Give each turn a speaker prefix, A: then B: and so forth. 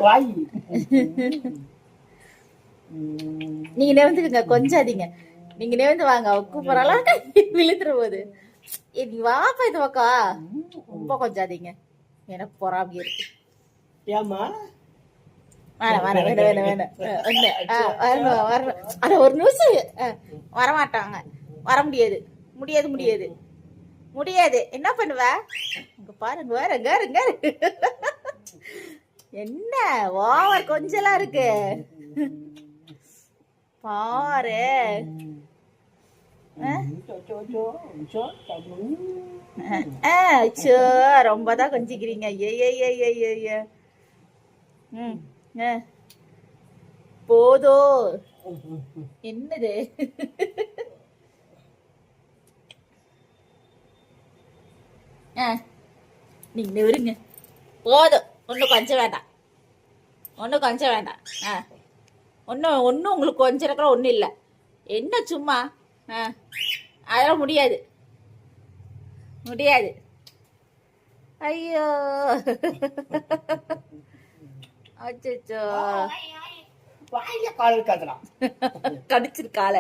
A: வாய்.
B: நீங்க நேர்ந்துக்குங்க, கொஞ்சாதீங்க. நீங்க நேர்ந்து வாங்க, கூப்பிடலாம் விழுத்துற போது. நீ வாப்பா இது பக்கம், ரொம்ப கொஞ்சாதீங்க, எனக்கு பொறாமையா இருக்கு.
A: ஏமா
B: ஒரு நிமிஷம் வரமாட்டாங்க, வர முடியாது முடியாது முடியாது முடியாது. என்ன பண்ணுவ? இங்க பாருங்க, வேறங்க என்ன ஓவர் கொஞ்சலாம் இருக்கு பாரு. ரொம்ப தான் கொஞ்சிக்கிறீங்க. போதோ என்னது? நீங்க நெருங்க போதும், ஒன்னும் கொஞ்சம் வேண்டாம், ஒன்னும் கொஞ்சம் வேண்டாம். ஒன்னும் உங்களுக்கு கொஞ்சம் இருக்கிற ஒன்றும் இல்லை. என்ன சும்மா அதெல்லாம் முடியாது முடியாது. ஐயோ அச்சோ,
A: வாயில கால் இருக்காதுடா,
B: கடிச்சிருக்கால.